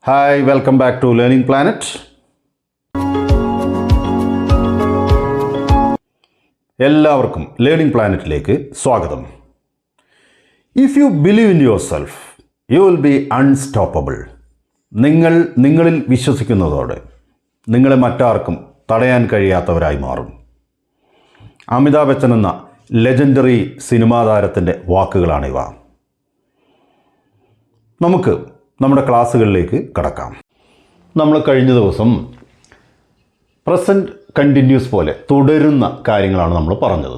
Hi, welcome back to learning planet. എല്ലാവർക്കും learning പ്ലാനറ്റിലേക്ക് സ്വാഗതം. If you believe in yourself you will be unstoppable. നിങ്ങളിൽ വിശ്വസിക്കുന്നതോടെ നിങ്ങളെ മറ്റാർക്കും തടയാൻ കഴിയാത്തവരായി മാറും. അമിതാഭ് ബച്ചൻ എന്ന ലെജൻഡറി സിനിമാ താരത്തിൻ്റെ വാക്കുകളാണിവ. നമുക്ക് നമ്മുടെ ക്ലാസ്സുകളിലേക്ക് കടക്കാം. നമ്മൾ കഴിഞ്ഞ ദിവസം പ്രസൻറ്റ് കണ്ടിന്യൂസ് പോലെ തുടരുന്ന കാര്യങ്ങളാണ് നമ്മൾ പറഞ്ഞത്.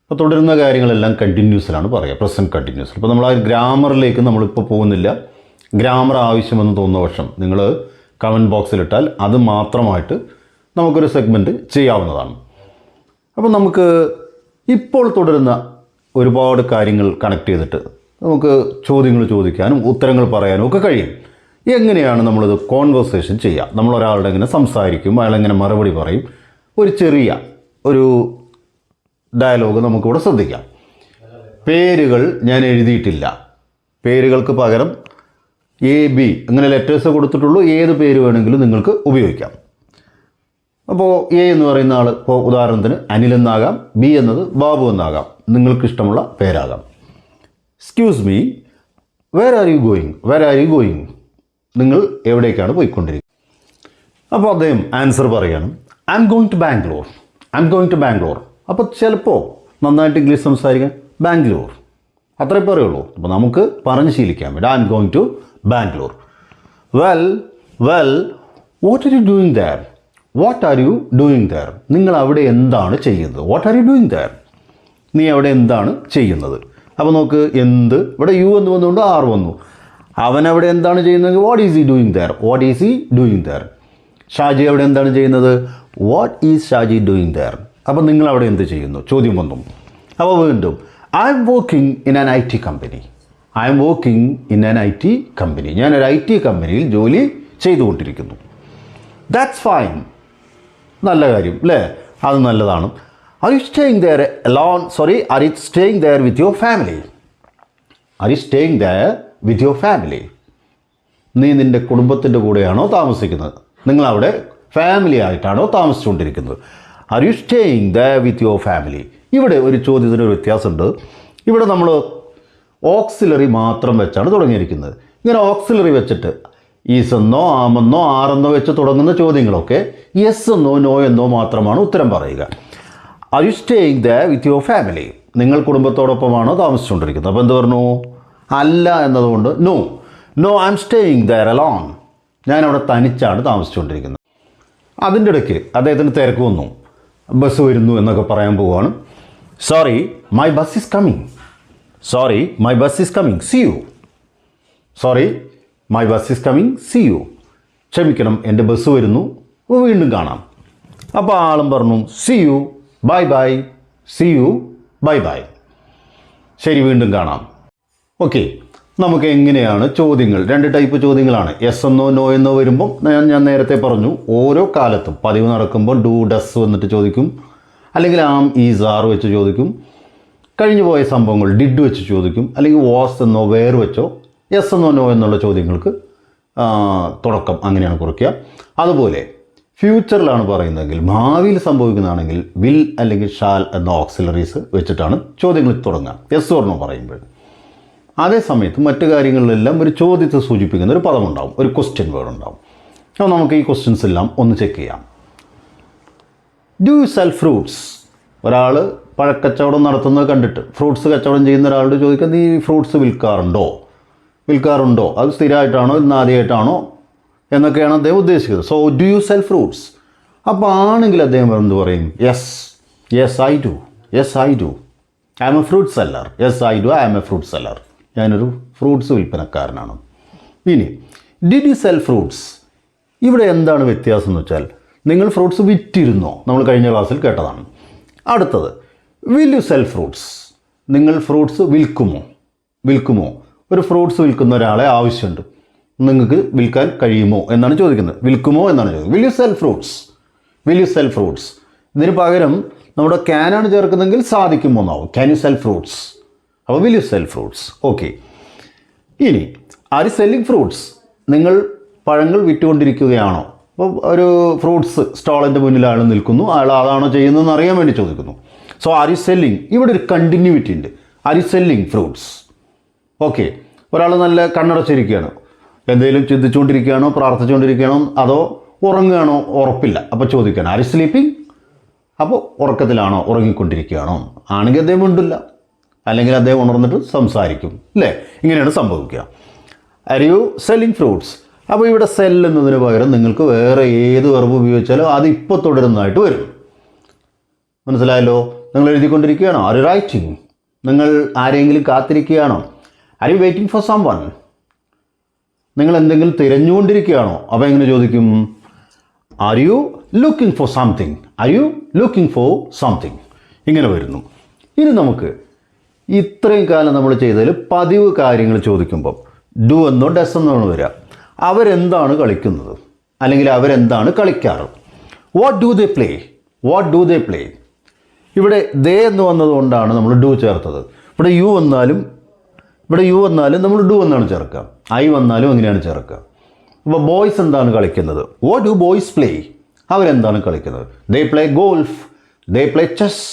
അപ്പോൾ തുടരുന്ന കാര്യങ്ങളെല്ലാം കണ്ടിന്യൂസിലാണ് പറയുക, പ്രസൻറ്റ് കണ്ടിന്യൂസ്. അപ്പോൾ നമ്മൾ ആ ഗ്രാമറിലേക്ക് നമ്മളിപ്പോൾ പോകുന്നില്ല. ഗ്രാമർ ആവശ്യമെന്ന് തോന്നുന്ന പക്ഷം നിങ്ങൾ കമൻറ്റ് ബോക്സിലിട്ടാൽ അത് മാത്രമായിട്ട് നമുക്കൊരു സെഗ്മെൻറ്റ് ചെയ്യാവുന്നതാണ്. അപ്പോൾ നമുക്ക് ഇപ്പോൾ തുടരുന്ന ഒരുപാട് കാര്യങ്ങൾ കണക്ട് ചെയ്തിട്ട് നമുക്ക് ചോദ്യങ്ങൾ ചോദിക്കാനും ഉത്തരങ്ങൾ പറയാനും ഒക്കെ കഴിയും. എങ്ങനെയാണ് നമ്മളിത് കോൺവെർസേഷൻ ചെയ്യുക? നമ്മളൊരാളുടെ ഇങ്ങനെ സംസാരിക്കും, അയാളെങ്ങനെ മറുപടി പറയും, ഒരു ചെറിയ ഒരു ഡയലോഗ് നമുക്കിവിടെ ശ്രദ്ധിക്കാം. പേരുകൾ ഞാൻ എഴുതിയിട്ടില്ല. പേരുകൾക്ക് പകരം AB അങ്ങനെ ലെറ്റേഴ്സ് കൊടുത്തിട്ടുള്ളൂ. ഏത് പേര് വേണമെങ്കിലും നിങ്ങൾക്ക് ഉപയോഗിക്കാം. അപ്പോൾ A എന്ന് പറയുന്ന ആൾ ഇപ്പോൾ ഉദാഹരണത്തിന് അനിൽ എന്നാകാം, B എന്നത് ബാബു എന്നാകാം, നിങ്ങൾക്കിഷ്ടമുള്ള പേരാകാം. Excuse me, where are you going? നിങ്ങൾ എവിടേക്കാണ് പോയിക്കൊണ്ടിരിക്കുന്നത്? അപ്പോൾ അദ്ദേഹം ആൻസർ പറയണം, I am going to Bangalore. അപ്പോൾ ചിലപ്പോൾ നന്നായിട്ട് ഇംഗ്ലീഷ് സംസാരിക്കാൻ ബാംഗ്ലൂർ അത്രേ പറയുള്ളൂ. അപ്പോൾ നമുക്ക് പറഞ്ഞ് ശീലിക്കാൻ വേണ്ടി I am going to Bangalore. Well what are you doing there? നിങ്ങൾ അവിടെ എന്താണ് ചെയ്യുന്നത്? What are you doing there? നീ അവിടെ എന്താണ് ചെയ്യുന്നത്? അപ്പോൾ നോക്ക്, എന്ത് ഇവിടെ യു എന്ന് വന്നുകൊണ്ട് ആർ വന്നു. അവനവിടെ എന്താണ് ചെയ്യുന്നത്? What is he doing there? Shaji അവിടെ എന്താണ് ചെയ്യുന്നത്? What is Shaji doing there? അപ്പോൾ നിങ്ങൾ അവിടെ എന്ത് ചെയ്യുന്നു? ചോദ്യം വന്നു. അപ്പോൾ വീണ്ടും I am working in an IT company. ഞാനൊരു IT കമ്പനിയിൽ ജോലി ചെയ്തുകൊണ്ടിരിക്കുന്നു. That's fine. നല്ല കാര്യം അല്ലേ? അത് നല്ലതാണ്. Are you staying there with your family? നീ നിൻ്റെ കുടുംബത്തിൻ്റെ കൂടെയാണോ താമസിക്കുന്നത്? നിങ്ങളവിടെ ഫാമിലി ആയിട്ടാണോ താമസിച്ചുകൊണ്ടിരിക്കുന്നത്? Are you staying there with your family? ഇവിടെ ഒരു ചോദ്യത്തിനൊരു വ്യത്യാസമുണ്ട്. ഇവിടെ നമ്മൾ ഓക്സിലറി മാത്രം വെച്ചാണ് തുടങ്ങിയിരിക്കുന്നത്. ഇങ്ങനെ ഓക്സിലറി വെച്ചിട്ട് ഈസെന്നോ ആമെന്നോ ആറെന്നോ വെച്ച് തുടങ്ങുന്ന ചോദ്യങ്ങളൊക്കെ യെസ് എന്നോ നോ എന്നോ മാത്രമാണ് ഉത്തരം പറയുക. Are you staying there with your family? നിങ്ങൾ കുടുംബത്തോടൊപ്പമാണോ താമസിച്ചുകൊണ്ടിരിക്കുന്നത്? അപ്പോൾ എന്ത് പറഞ്ഞു? അല്ല എന്നതുകൊണ്ട് no I am staying there alone. ഞാനവിടെ തനിച്ചാണ് താമസിച്ചുകൊണ്ടിരിക്കുന്നത്. അതിൻ്റെ ഇടയ്ക്ക് അദ്ദേഹത്തിന് തിരക്ക് വന്നു, ബസ് വരുന്നു എന്നൊക്കെ പറയാൻ പോവുകയാണ്. Sorry my bus is coming. See you. ക്ഷമിക്കണം, എൻ്റെ ബസ് വരുന്നു, വീണ്ടും കാണാം. അപ്പോൾ ആളും പറഞ്ഞു സീ യു ബൈ ബൈ. ശരി, വീണ്ടും കാണാം. ഓക്കെ, നമുക്ക് എങ്ങനെയാണ് ചോദ്യങ്ങൾ? 2 ടൈപ്പ് ചോദ്യങ്ങളാണ്. യെസ് എന്നോ നോ എന്നോ വരുമ്പം ഞാൻ നേരത്തെ പറഞ്ഞു, ഓരോ കാലത്തും പതിവ് നടക്കുമ്പോൾ ഡു ഡസ് വന്നിട്ട് ചോദിക്കും, അല്ലെങ്കിൽ ആം ഈസ് ആർ വെച്ച് ചോദിക്കും. കഴിഞ്ഞു പോയ സംഭവങ്ങൾ ഡിഡ് വെച്ച് ചോദിക്കും, അല്ലെങ്കിൽ വാസ് എന്നോ വേർ വെച്ചോ യെസ് എന്നോ നോ എന്നുള്ള ചോദ്യങ്ങൾക്ക് തുടക്കം അങ്ങനെയാണ് കുറിക്കുക. അതുപോലെ ഫ്യൂച്ചറിലാണ് പറയുന്നതെങ്കിൽ, ഭാവിയിൽ സംഭവിക്കുന്നതാണെങ്കിൽ വിൽ അല്ലെങ്കിൽ ഷാൽ എന്ന ഓക്സിലറീസ് വെച്ചിട്ടാണ് ചോദ്യങ്ങൾ തുടങ്ങുക, യെസ് ഓർ നോ പറയുമ്പോൾ. അതേ സമയത്ത് മറ്റു കാര്യങ്ങളിലെല്ലാം ഒരു ചോദ്യത്തെ സൂചിപ്പിക്കുന്ന ഒരു പദമുണ്ടാവും, ഒരു ക്വസ്റ്റ്യൻ വേർഡ് ഉണ്ടാവും. അപ്പോൾ നമുക്ക് ഈ ക്വസ്റ്റ്യൻസ് എല്ലാം ഒന്ന് ചെക്ക് ചെയ്യാം. Do you sell fruits? ഒരാൾ പഴക്കച്ചവടം നടത്തുന്നത് കണ്ടിട്ട് ഫ്രൂട്ട്സ് കച്ചവടം ചെയ്യുന്ന ഒരാളോട് ചോദിക്കുക, നീ ഫ്രൂട്ട്സ് വിൽക്കാറുണ്ടോ? അത് സ്ഥിരമായിട്ടാണോ ഇന്ന് ആദ്യമായിട്ടാണോ എന്നൊക്കെയാണ് അദ്ദേഹം ഉദ്ദേശിക്കുന്നത്. So do you sell fruits? അപ്പോൾ ആണെങ്കിൽ അദ്ദേഹം എന്ത് പറയും? Yes I do. I M A fruit seller. ഞാനൊരു ഫ്രൂട്ട്സ് വിൽപ്പനക്കാരനാണ്. ഇനി ഡിഡ് യു സെൽ ഫ്രൂട്ട്സ്? ഇവിടെ എന്താണ് വ്യത്യാസം എന്ന് വെച്ചാൽ, നിങ്ങൾ ഫ്രൂട്ട്സ് വിറ്റിരുന്നോ? നമ്മൾ കഴിഞ്ഞ ക്ലാസ്സിൽ കേട്ടതാണ്. അടുത്തത് വിൽ യു സെൽ ഫ്രൂട്ട്സ്? നിങ്ങൾ ഫ്രൂട്ട്സ് വിൽക്കുമോ? ഒരു ഫ്രൂട്ട്സ് വിൽക്കുന്ന ഒരാളെ ആവശ്യമുണ്ട്, നിങ്ങൾക്ക് വിൽക്കാൻ കഴിയുമോ എന്നാണ് ചോദിക്കുന്നത്. വിൽക്കുമോ എന്നാണ് ചോദിക്കുന്നത്. Will you sell fruits? ഇതിന് പകരം നമ്മുടെ ക്യാനാണ് ചേർക്കുന്നതെങ്കിൽ സാധിക്കുമോ എന്നാവും. Can you sell fruits? അപ്പോൾ will you sell fruits? Okay. ഇനി ആർ യു സെല്ലിംഗ് ഫ്രൂട്ട്സ്? നിങ്ങൾ പഴങ്ങൾ വിറ്റുകൊണ്ടിരിക്കുകയാണോ? അപ്പോൾ ഒരു ഫ്രൂട്ട്സ് സ്റ്റാളിൻ്റെ മുന്നിൽ ആൾ നിൽക്കുന്നു, അയാൾ അതാണോ ചെയ്യുന്നതെന്ന് അറിയാൻ വേണ്ടി ചോദിക്കുന്നു. സോ ആർ യു സെല്ലിങ്, ഇവിടെ ഒരു കണ്ടിന്യൂറ്റി ഉണ്ട്. Are you selling fruits? Okay, ഒരാൾ നല്ല കണ്ണടച്ചിരിക്കുകയാണ്, എന്തെങ്കിലും ചിന്തിച്ചുകൊണ്ടിരിക്കുകയാണോ, പ്രാർത്ഥിച്ചുകൊണ്ടിരിക്കുകയാണോ, അതോ ഉറങ്ങുകയാണോ ഉറപ്പില്ല. അപ്പോൾ ചോദിക്കുകയാണ് ആർ യു സ്ലീപ്പിംഗ്? അപ്പോൾ ഉറക്കത്തിലാണോ, ഉറങ്ങിക്കൊണ്ടിരിക്കുകയാണോ? ആണെങ്കിൽ അദ്ദേഹം ഉണ്ടില്ല, അല്ലെങ്കിൽ അദ്ദേഹം ഉണർന്നിട്ട് സംസാരിക്കും, അല്ലേ? ഇങ്ങനെയാണ് സംഭവിക്കുക. Are you selling fruits? അപ്പോൾ ഇവിടെ സെൽ എന്നതിന് പകരം നിങ്ങൾക്ക് വേറെ ഏത് വെർബ് ഉപയോഗിച്ചാലും അത് ഇപ്പോൾ തുടരുന്നതായിട്ട് വരും. മനസ്സിലായല്ലോ? നിങ്ങൾ എഴുതിക്കൊണ്ടിരിക്കുകയാണോ? Are you writing? നിങ്ങൾ ആരെങ്കിലും കാത്തിരിക്കുകയാണോ? Are you waiting for someone? നിങ്ങൾ എന്തെങ്കിലും തിരഞ്ഞുകൊണ്ടിരിക്കുകയാണോ? അപ്പോൾ എങ്ങനെ ചോദിക്കും? Are you looking for something? Are you looking for something? ഇങ്ങനെ വരുന്നു. ഇനി നമുക്ക് ഇത്രയും കാലം നമ്മൾ ചെയ്തതിൽ പതിവ് കാര്യങ്ങൾ ചോദിക്കുമ്പോൾ ഡു എന്നോ ഡസ് എന്നോ വരിക. അവരെന്താണ് കളിക്കുന്നത്, അല്ലെങ്കിൽ അവരെന്താണ് കളിക്കാറ്? What do they play? What do they play? ഇവിടെ ദേ എന്ന് വന്നതുകൊണ്ടാണ് നമ്മൾ ഡു ചേർത്തത്. ഇവിടെ യു വന്നാലും നമ്മൾ ഡു എന്നാണ് ചേർക്കുക. ഐ വന്നാലും അങ്ങനെയാണ് ചേർക്കുക. അപ്പോൾ ബോയ്സ് എന്താണ് കളിക്കുന്നത്? What do boys play? അവരെന്താണ് കളിക്കുന്നത്? They play golf, they play chess,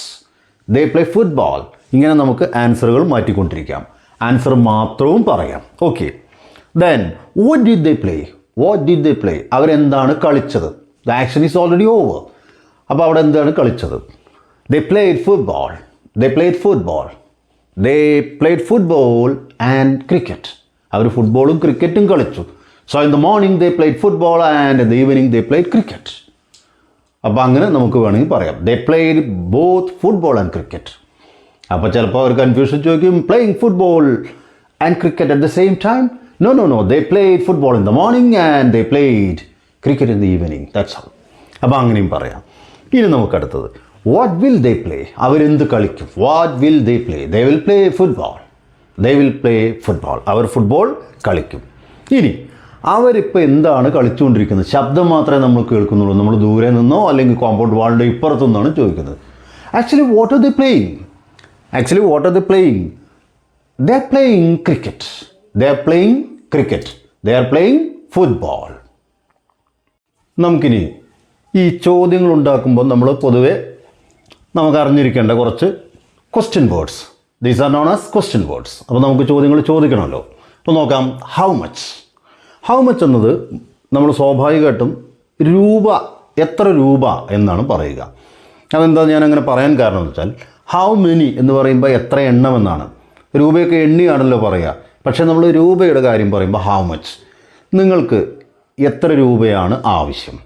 they play football. ഇങ്ങനെ നമുക്ക് ആൻസറുകൾ മാറ്റിക്കൊണ്ടിരിക്കാം. ആൻസർ മാത്രവും പറയാം. Okay, then what did they play? What did they play? അവരെന്താണ് കളിച്ചത്? The action is already over. അപ്പോൾ അവിടെ എന്താണ് കളിച്ചത്? They played football, they played football, they played football and cricket. അവർ ഫുട്ബോളും ക്രിക്കറ്റും കളിച്ചു. So in the morning they played football and in the evening they played cricket. അപ്പോൾ അങ്ങനെ നമുക്ക് വേണമെങ്കിൽ പറയാം they played both football and cricket. അപ്പോൾ ചിലപ്പോൾ അവർ കൺഫ്യൂഷൻ ചോദിക്കും, playing football and cricket at the same time? No no no, they played football in the morning and they played cricket in the evening. That's all. അപ്പോൾ അങ്ങനെയും പറയാം. ഇനി നമുക്കടുത്തത് what will they play? അവരെന്ത് കളിക്കും? What will they play? They will play football, they will play football. Our football കളിക്കും. ഇനി അവരിപ്പോൾ എന്താണ് കളിച്ചുകൊണ്ടിരിക്കുന്നത്? ശബ്ദം മാത്രമേ നമ്മൾ കേൾക്കുന്നുള്ളൂ. നമ്മൾ ദൂരെ നിന്നോ അല്ലെങ്കിൽ കോമ്പൗണ്ട് വാളിൻ്റെ ഇപ്പുറത്തു നിന്നാണ് ചോദിക്കുന്നത്. Actually what are they playing? Actually what are they playing? They are playing cricket, they are playing cricket, they are playing football. നമുക്കിനി ഈ ചോദ്യങ്ങൾ ഉണ്ടാക്കുമ്പോൾ നമ്മൾ പൊതുവെ നമുക്ക് അറിഞ്ഞിരിക്കേണ്ട കുറച്ച് question words. These are known as question words. അപ്പോൾ നമുക്ക് ചോദ്യങ്ങൾ ചോദിക്കണമല്ലോ. അപ്പോൾ നോക്കാം. How much? ഹൗ മച്ച് എന്നത് നമ്മൾ സ്വാഭാവികമായിട്ടും രൂപ, എത്ര രൂപ എന്നാണ് പറയുക. അതെന്താ ഞാൻ അങ്ങനെ പറയാൻ കാരണം എന്ന് വെച്ചാൽ ഹൗ മെനി എന്ന് പറയുമ്പോൾ എത്ര എണ്ണം എന്നാണ്. രൂപയൊക്കെ എണ്ണിയാണല്ലോ പറയുക. പക്ഷേ നമ്മൾ രൂപയുടെ കാര്യം പറയുമ്പോൾ ഹൗ മച്ച്. നിങ്ങൾക്ക് എത്ര രൂപയാണ് ആവശ്യം?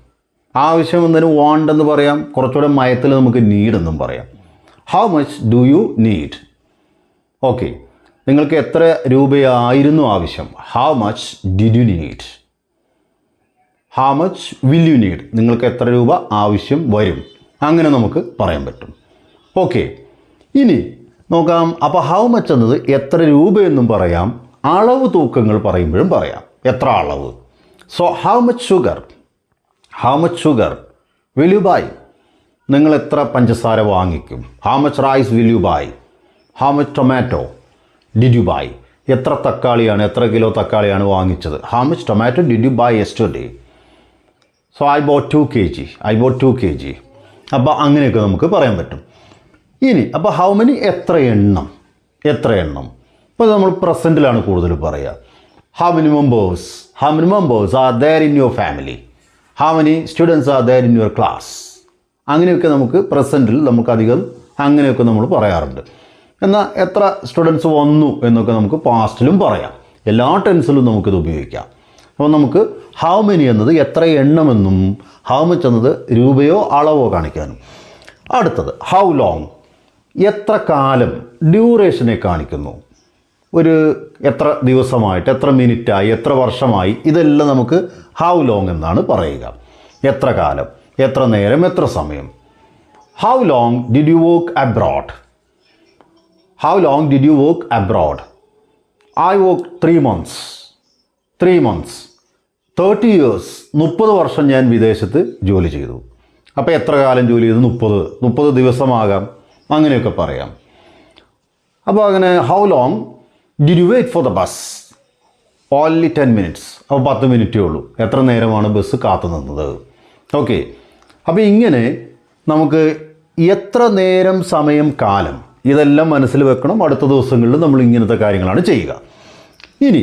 ആവശ്യം എന്നതിന് വാണ്ട് എന്ന് പറയാം. കുറച്ചുകൂടെ മയത്തിൽ നമുക്ക് നീഡ് എന്നും പറയാം. How much do you need? Okay, നിങ്ങൾക്ക് എത്ര രൂപയായിരുന്നു ആവശ്യം? How much did you need? How much will you need? നിങ്ങൾക്ക് എത്ര രൂപ ആവശ്യം വരും? അങ്ങനെ നമുക്ക് പറയാൻ പറ്റും. ഓക്കെ, ഇനി നോക്കാം. അപ്പോൾ ഹൗ മച്ച് എന്നത് എത്ര രൂപയെന്നും പറയാം, അളവ് തൂക്കങ്ങൾ പറയുമ്പോഴും പറയാം. എത്ര അളവ്? So how much sugar? How much sugar will you buy? നിങ്ങൾ എത്ര പഞ്ചസാര വാങ്ങിക്കും? How much rice will you buy? How much tomato did you buy? എത്ര തക്കാളിയാണ്, എത്ര കിലോ തക്കാളിയാണ് വാങ്ങിച്ചത്? How much tomato did you buy yesterday? So I bought 2 kg, I bought 2 kg. അപ്പോൾ അങ്ങനെയൊക്കെ നമുക്ക് പറയാൻ പറ്റും. ഇനി അപ്പോൾ ഹൗ മെനി എത്ര എണ്ണം? എത്ര എണ്ണം? ഇപ്പോൾ നമ്മൾ പ്രസൻറ്റിലാണ് കൂടുതൽ പറയുക. How many members? How many members are there in your family? How many students are there in your class? അങ്ങനെയൊക്കെ നമുക്ക് പ്രസൻറ്റിൽ നമുക്കധികം അങ്ങനെയൊക്കെ നമ്മൾ പറയാറുണ്ട്. എന്നാൽ എത്ര സ്റ്റുഡൻസ് വന്നു എന്നൊക്കെ നമുക്ക് പാസ്റ്റിലും പറയാം. എല്ലാ ടെൻസിലും നമുക്കിത് ഉപയോഗിക്കാം. അപ്പോൾ നമുക്ക് ഹൗ മെനി എന്നത് എത്ര എണ്ണമെന്നും ഹൗ മച്ച് എന്നത് രൂപയോ അളവോ കാണിക്കാനും. അടുത്തത് ഹൗ ലോങ്? എത്ര കാലം, ഡ്യൂറേഷനെ കാണിക്കുന്നു. ഒരു എത്ര ദിവസമായിട്ട്, എത്ര മിനിറ്റായി, എത്ര വർഷമായി, ഇതെല്ലാം നമുക്ക് ഹൗ ലോങ് എന്നാണ് പറയുക. എത്ര കാലം, എത്ര നേരം, എത്ര സമയം. How long did you work abroad? How long did you work abroad? I work 3 months. 3 months. 30 years. 30 വർഷം ഞാൻ വിദേശത്ത് ജോലി ചെയ്തു. അപ്പോൾ എത്ര കാലം ജോലി ചെയ്തു? 30 ദിവസമാകാം, അങ്ങനെയൊക്കെ പറയാം. അപ്പോൾ അങ്ങനെ how long did you wait for the bus? Only 10 minutes. അപ്പോൾ 10 മിനിറ്റേ ഉള്ളൂ. എത്ര നേരമാണ് ബസ് കാത്തു നിന്നത്? ഓക്കെ, അപ്പോൾ ഇങ്ങനെ നമുക്ക് എത്ര നേരം, സമയം, കാലം ഇതെല്ലാം മനസ്സിൽ വെക്കണം. അടുത്ത ദിവസങ്ങളിൽ നമ്മൾ ഇങ്ങനത്തെ കാര്യങ്ങളാണ് ചെയ്യുക. ഇനി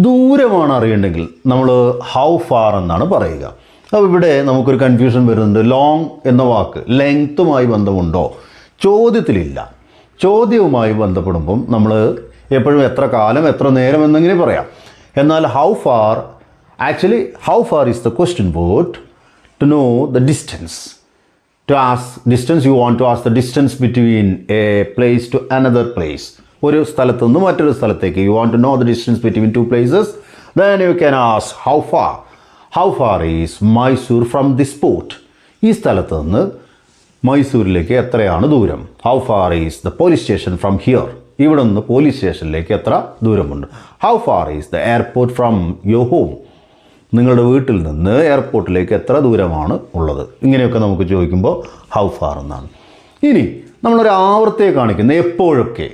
ദൂരമാണ് അറിയണ്ടെങ്കിൽ നമ്മൾ ഹൗ ഫാർ എന്നാണ് പറയുക. അപ്പോൾ ഇവിടെ നമുക്കൊരു കൺഫ്യൂഷൻ വരുന്നുണ്ട്. ലോങ് എന്ന വാക്ക് ലെങ്ത്തുമായി ബന്ധമുണ്ടോ? ചോദ്യത്തിലില്ല. ചോദ്യവുമായി ബന്ധപ്പെടുമ്പം നമ്മൾ എപ്പോഴും എത്ര കാലം, എത്ര നേരം എന്നിങ്ങനെ പറയാം. എന്നാൽ how far, actually how far is the question word to know the distance. To ask distance, you want to ask the distance between a place to another place. ഒരു സ്ഥലത്ത് നിന്ന് മറ്റൊരു സ്ഥലത്തേക്ക്. You want to know the distance between two places. Then you can ask how far. How far is Mysore from this port? ഈ സ്ഥലത്ത് നിന്ന് മൈസൂരിലേക്ക് എത്രയാണ് ദൂരം? How far is the police station from here? ഇവിടെ നിന്ന് പോലീസ് സ്റ്റേഷനിലേക്ക് എത്ര ദൂരമുണ്ട്? How far is the airport from your home? നിങ്ങളുടെ വീട്ടിൽ നിന്ന് എയർപോർട്ടിലേക്ക് എത്ര ദൂരമാണ് ഉള്ളത്? ഇങ്ങനെയൊക്കെ നമുക്ക് ചോദിക്കുമ്പോൾ ഹൗ ഫാർ എന്നാണ്. ഇനി നമ്മളൊരു ആവർത്തിയെ കാണിക്കുന്ന എപ്പോഴൊക്കെ,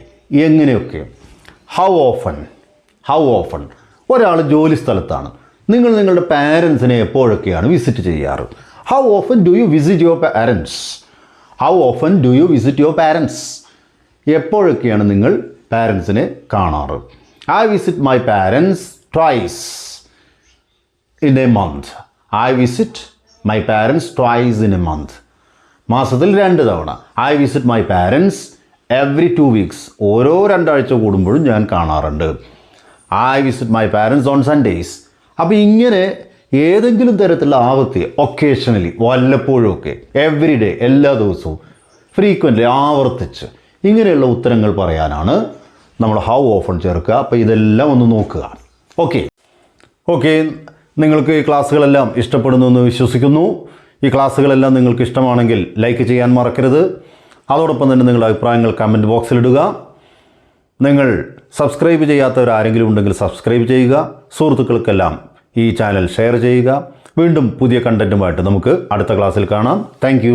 എങ്ങനെയൊക്കെ. How often. How often. ഒരാൾ ജോലി സ്ഥലത്താണ്. നിങ്ങൾ നിങ്ങളുടെ പാരൻസിനെ എപ്പോഴൊക്കെയാണ് വിസിറ്റ് ചെയ്യാറ്? How often do you visit your parents? How often do you visit your parents? എപ്പോഴൊക്കെയാണ് നിങ്ങൾ പാരൻസിനെ കാണാറ്? I visit my parents twice in a month. I visit my parents twice in a month. മാസത്തിൽ 2 തവണ. I visit my parents every 2 weeks. ഓരോ 2 ആഴ്ച കൂടുമ്പോഴും ഞാൻ കാണാറുണ്ട്. I visit my parents on Sundays. അപ്പോൾ ഇങ്ങനെ ഏതെങ്കിലും തരത്തിലുള്ള ആവർത്തി, ഒക്കേഷണലി, വല്ലപ്പോഴും ഒക്കെ, എവറി ഡേ, എല്ലാ ദിവസവും, ഫ്രീക്വൻ്റ്ലി, ആവർത്തിച്ച് ഇങ്ങനെയുള്ള ഉത്തരങ്ങൾ പറയാനാണ് നമ്മൾ ഹൗ ഓഫൺ ചേർക്കുക. അപ്പോൾ ഇതെല്ലാം ഒന്ന് നോക്കുക. ഓക്കെ, നിങ്ങൾക്ക് ഈ ക്ലാസ്സുകളെല്ലാം ഇഷ്ടപ്പെടുന്നു എന്ന് വിശ്വസിക്കുന്നു. ഈ ക്ലാസ്സുകളെല്ലാം നിങ്ങൾക്ക് ഇഷ്ടമാണെങ്കിൽ ലൈക്ക് ചെയ്യാൻ മറക്കരുത്. അതോടൊപ്പം തന്നെ നിങ്ങളുടെ അഭിപ്രായങ്ങൾ കമൻറ്റ് ബോക്സിലിടുക. നിങ്ങൾ സബ്സ്ക്രൈബ് ചെയ്യാത്തവരാരെങ്കിലും ഉണ്ടെങ്കിൽ സബ്സ്ക്രൈബ് ചെയ്യുക. സുഹൃത്തുക്കൾക്കെല്ലാം ഈ ചാനൽ ഷെയർ ചെയ്യുക. വീണ്ടും പുതിയ കണ്ടൻറ്റുമായിട്ട് നമുക്ക് അടുത്ത ക്ലാസ്സിൽ കാണാം. താങ്ക്